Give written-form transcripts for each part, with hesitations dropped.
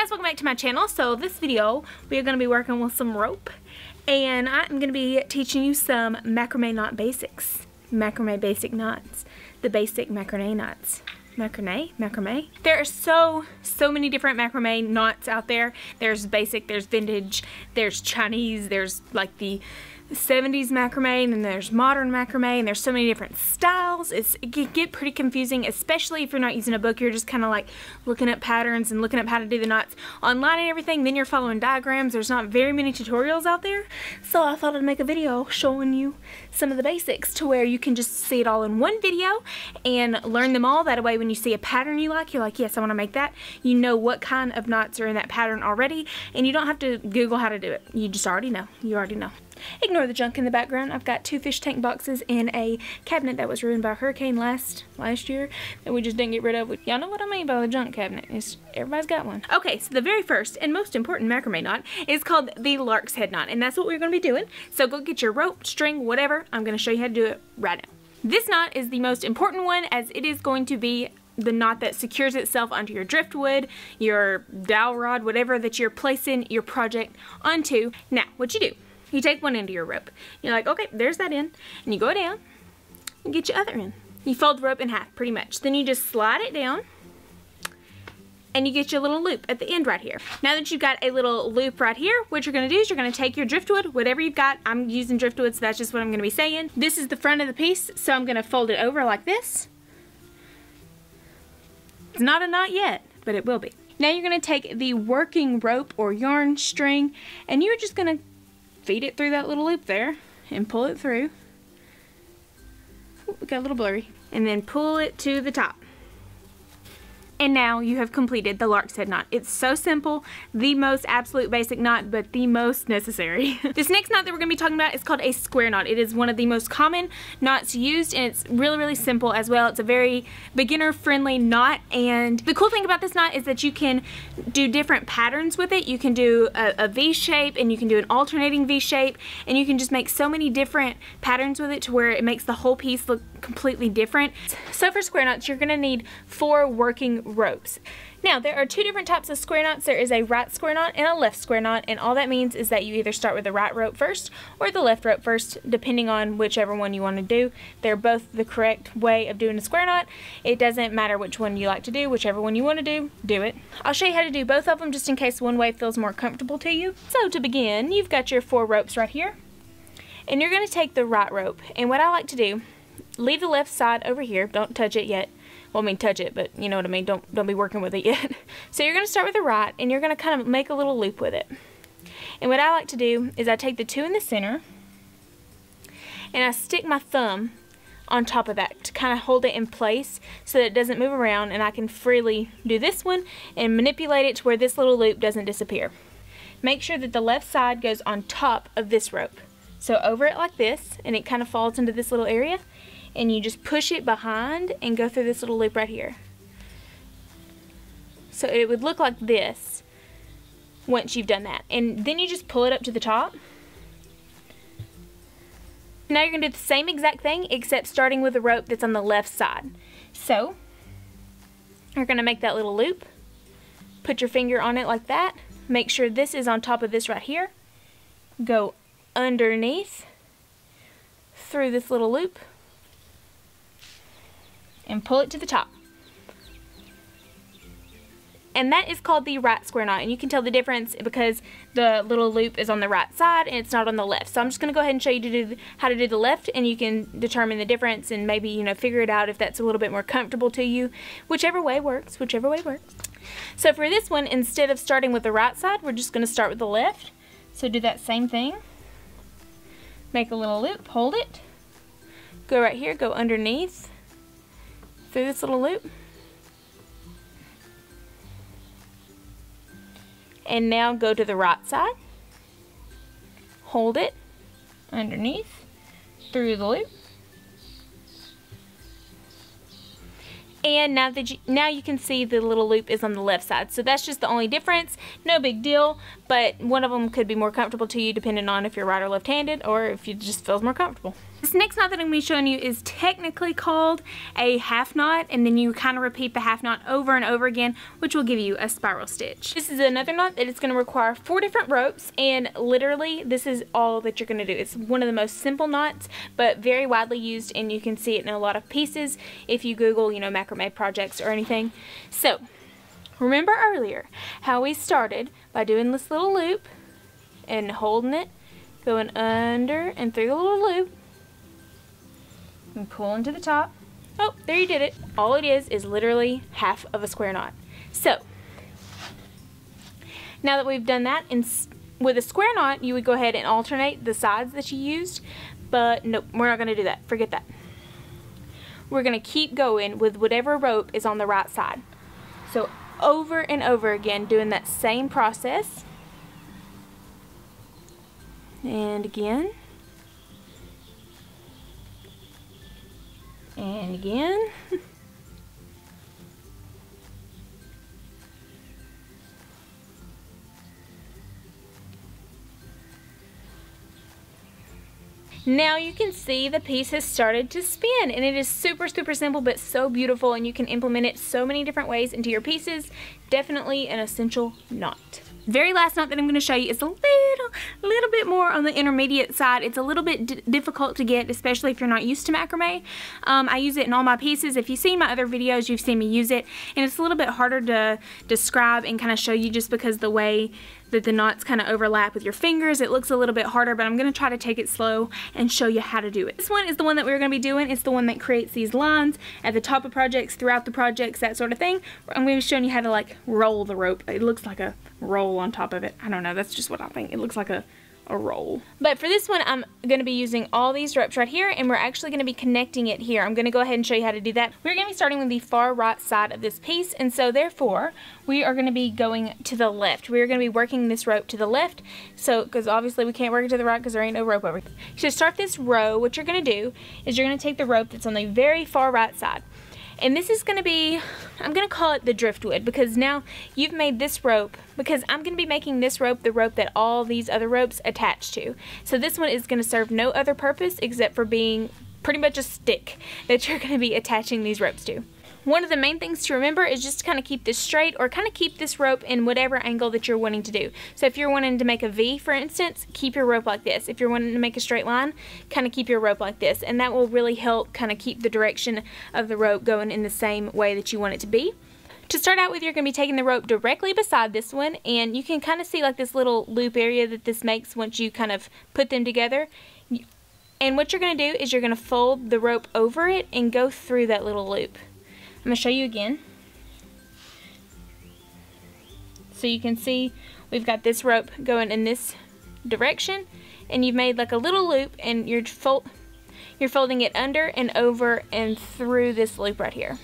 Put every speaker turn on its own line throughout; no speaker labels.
guys, welcome back to my channel. So this video we are going to be working with some rope, and I'm going to be teaching you some macrame knot basics. Macrame basic knots. The basic macrame knots. Macrame? There are so many different macrame knots out there. There's basic, there's vintage, there's Chinese, there's like the 70s macrame, and there's modern macrame, and there's so many different styles. It can get pretty confusing, especially if you're not using a book. You're just kind of like looking at patterns and looking up how to do the knots online and everything. Then you're following diagrams. There's not very many tutorials out there, so I thought I'd make a video showing you some of the basics to where you can just see it all in one video and learn them all. That way when you see a pattern you like, you're like, yes, I want to make that. You know what kind of knots are in that pattern already, and you don't have to Google how to do it. You just already know. You already know. Ignore the junk in the background. I've got 2 fish tank boxes in a cabinet that was ruined by a hurricane last year that we just didn't get rid of. Y'all know what I mean by the junk cabinet. Everybody's got one. Okay, so the very first and most important macrame knot is called the Larks head knot, and that's what we're going to be doing. So go get your rope, string, whatever. I'm going to show you how to do it right now. This knot is the most important one, as it is going to be the knot that secures itself onto your driftwood, your dowel rod, whatever that you're placing your project onto. Now, what you do, you take one end of your rope. You're like, okay, there's that end. And you go down and get your other end. You fold the rope in half, pretty much. Then you just slide it down and you get your little loop at the end right here. Now that you've got a little loop right here, what you're going to do is you're going to take your driftwood, whatever you've got. I'm using driftwood, so that's just what I'm going to be saying. This is the front of the piece, so I'm going to fold it over like this. It's not a knot yet, but it will be. Now you're going to take the working rope or yarn string, and you're just going to feed it through that little loop there and pull it through. Ooh, it got a little blurry. And then pull it to the top. And now you have completed the Lark's head knot. It's so simple, the most absolute basic knot, but the most necessary. This next knot that we're going to be talking about is called a square knot. It is one of the most common knots used, and it's really simple as well. It's a very beginner friendly knot, and the cool thing about this knot is that you can do different patterns with it. You can do a V shape, and you can do an alternating V shape, and you can just make so many different patterns with it to where it makes the whole piece look completely different. So for square knots, you're going to need 4 working ropes. Now, there are 2 different types of square knots. There is a right square knot and a left square knot, and all that means is that you either start with the right rope first or the left rope first, depending on whichever one you want to do. They're both the correct way of doing a square knot. It doesn't matter which one you like to do. Whichever one you want to do it. I'll show you how to do both of them just in case one way feels more comfortable to you. So to begin, you've got your 4 ropes right here, and you're going to take the right rope, and what I like to do, leave the left side over here. Don't touch it yet. Well, I mean, touch it, but you know what I mean. Don't be working with it yet. So you're going to start with the right, and you're going to kind of make a little loop with it. And what I like to do is I take the 2 in the center, and I stick my thumb on top of that to kind of hold it in place so that it doesn't move around, and I can freely do this one and manipulate it to where this little loop doesn't disappear. Make sure that the left side goes on top of this rope. So over it like this, and it kind of falls into this little area, and you just push it behind and go through this little loop right here. So it would look like this once you've done that. And then you just pull it up to the top. Now you're going to do the same exact thing, except starting with the rope that's on the left side. So you're going to make that little loop, put your finger on it like that, make sure this is on top of this right here, go underneath through this little loop, and pull it to the top. And that is called the right square knot, and you can tell the difference because the little loop is on the right side and it's not on the left. So I'm just going to go ahead and show you how to do the left, and you can determine the difference and maybe, you know, figure it out if that's a little bit more comfortable to you. Whichever way works, whichever way works. So for this one, instead of starting with the right side, we're just going to start with the left. So do that same thing. Make a little loop, hold it, go right here, go underneath through this little loop, and now go to the right side, hold it underneath through the loop, and now you can see the little loop is on the left side. So that's just the only difference. No big deal, but one of them could be more comfortable to you depending on if you're right or left-handed, or if it just feels more comfortable. This next knot that I'm going to be showing you is technically called a half knot, and then you kind of repeat the half knot over and over again, which will give you a spiral stitch. This is another knot that is going to require 4 different ropes, and literally this is all that you're going to do. It's one of the most simple knots, but very widely used, and you can see it in a lot of pieces if you Google, you know, macrame projects or anything. So, remember earlier how we started by doing this little loop and holding it, going under and through the little loop, and pulling to the top. Oh, there you did it. All it is literally half of a square knot. So, now that we've done that, with a square knot, you would go ahead and alternate the sides that you used, but nope, we're not going to do that. Forget that. We're going to keep going with whatever rope is on the right side. So, over and over again, doing that same process. And again. And again. Now you can see the piece has started to spin, and it is super simple but so beautiful, and you can implement it so many different ways into your pieces. Definitely an essential knot. Very last knot that I'm going to show you is a little bit more on the intermediate side. It's a little bit difficult to get, especially if you're not used to macrame. I use it in all my pieces. If you've seen my other videos, you've seen me use it, and it's a little bit harder to describe and kind of show you just because the way that the knots kind of overlap with your fingers. It looks a little bit harder, but I'm going to try to take it slow and show you how to do it. This one is the one that we're going to be doing. It's the one that creates these lines at the top of projects, throughout the projects, that sort of thing. I'm going to be showing you how to like roll the rope. It looks like a roll on top of it. I don't know, that's just what I think. It looks like a roll. But for this one, I'm going to be using all these ropes right here, and we're actually going to be connecting it here. I'm going to go ahead and show you how to do that. We're going to be starting with the far right side of this piece, and so therefore we are going to be going to the left. We're going to be working this rope to the left, so because obviously we can't work it to the right because there ain't no rope over here. To start this row, what you're going to do is you're going to take the rope that's on the very far right side. And this is going to be, I'm going to call it the driftwood, because now you've made this rope, because I'm going to be making this rope the rope that all these other ropes attach to. So this one is going to serve no other purpose except for being pretty much a stick that you're going to be attaching these ropes to. One of the main things to remember is just to kind of keep this straight, or kind of keep this rope in whatever angle that you're wanting to do. So if you're wanting to make a V, for instance, keep your rope like this. If you're wanting to make a straight line, kind of keep your rope like this. And that will really help kind of keep the direction of the rope going in the same way that you want it to be. To start out with, you're going to be taking the rope directly beside this one, and you can kind of see like this little loop area that this makes once you kind of put them together. And what you're going to do is you're going to fold the rope over it and go through that little loop. I'm going to show you again. So you can see we've got this rope going in this direction, and you've made like a little loop, and you're folding it under and over and through this loop right here,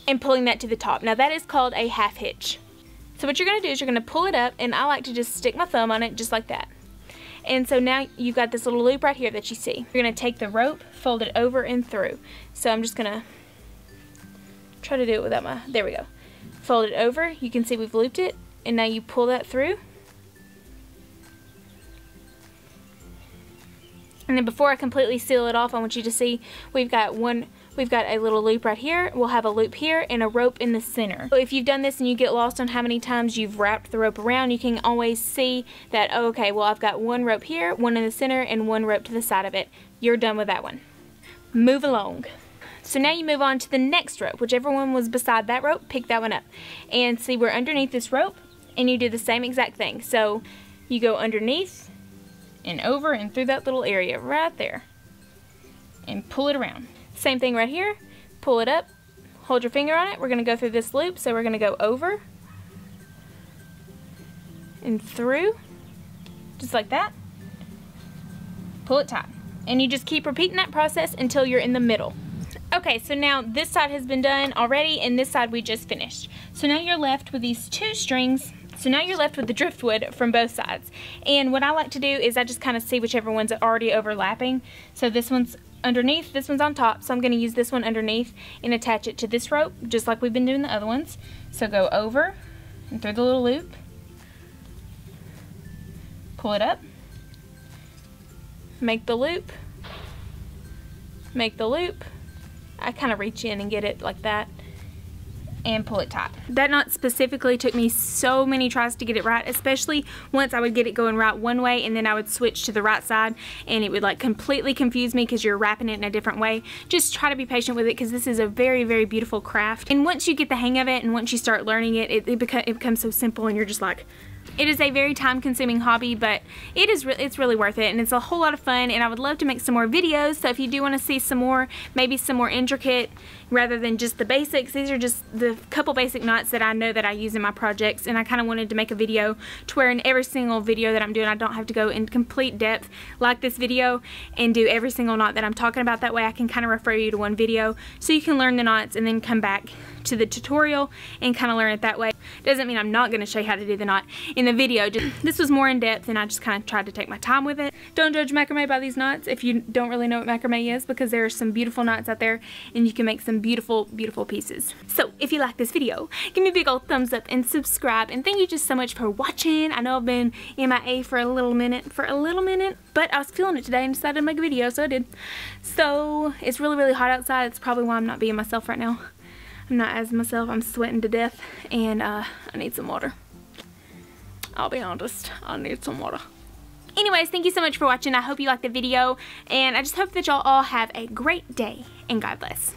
and pulling that to the top. Now that is called a half hitch. So what you're going to do is you're going to pull it up, and I like to just stick my thumb on it just like that. And so now you've got this little loop right here that you see. You're going to take the rope, fold it over and through. So I'm just going to try to do it without my, there we go. Fold it over, you can see we've looped it, and now you pull that through. And then before I completely seal it off, I want you to see we've got a little loop right here, we'll have a loop here, and a rope in the center. So if you've done this and you get lost on how many times you've wrapped the rope around, you can always see that, oh, okay, well I've got one rope here, one in the center, and one rope to the side of it. You're done with that one. Move along. So now you move on to the next rope. Whichever one was beside that rope, pick that one up. And see, we're underneath this rope, and you do the same exact thing. So you go underneath and over and through that little area right there, and pull it around. Same thing right here, pull it up, hold your finger on it. We're going to go through this loop, so we're going to go over and through, just like that. Pull it tight, and you just keep repeating that process until you're in the middle. Okay, so now this side has been done already, and this side we just finished. So now you're left with these two strings. So now you're left with the driftwood from both sides. And what I like to do is I just kind of see whichever one's already overlapping. So this one's underneath, this one's on top, so I'm going to use this one underneath and attach it to this rope, just like we've been doing the other ones. So go over and through the little loop, pull it up, make the loop, make the loop. I kind of reach in and get it like that and pull it tight. That knot specifically took me so many tries to get it right, especially once I would get it going right one way and then I would switch to the right side and it would like completely confuse me because you're wrapping it in a different way. Just try to be patient with it because this is a very, very beautiful craft. And once you get the hang of it and once you start learning it, it becomes so simple and you're just like, it is a very time-consuming hobby, but it's really worth it, and it's a whole lot of fun, and I would love to make some more videos. So if you do want to see some more, maybe some more intricate rather than just the basics, these are just the couple basic knots that I know that I use in my projects, and I kind of wanted to make a video to where in every single video that I'm doing I don't have to go in complete depth like this video and do every single knot that I'm talking about. That way I can kind of refer you to one video so you can learn the knots and then come back to the tutorial and kind of learn it that way. Doesn't mean I'm not going to show you how to do the knot in the video. This was more in depth and I just kind of tried to take my time with it. Don't judge macrame by these knots if you don't really know what macrame is, because there are some beautiful knots out there and you can make some beautiful, beautiful pieces. So if you like this video, give me a big old thumbs up and subscribe, and thank you just so much for watching. I know I've been MIA for a little minute, but I was feeling it today and decided to make a video, so I did. So it's really, really hot outside. It's probably why I'm not being myself right now. I'm not as myself. I'm sweating to death and I need some water. I'll be honest, I need some water. Anyways, thank you so much for watching. I hope you liked the video and I just hope that y'all all have a great day and God bless.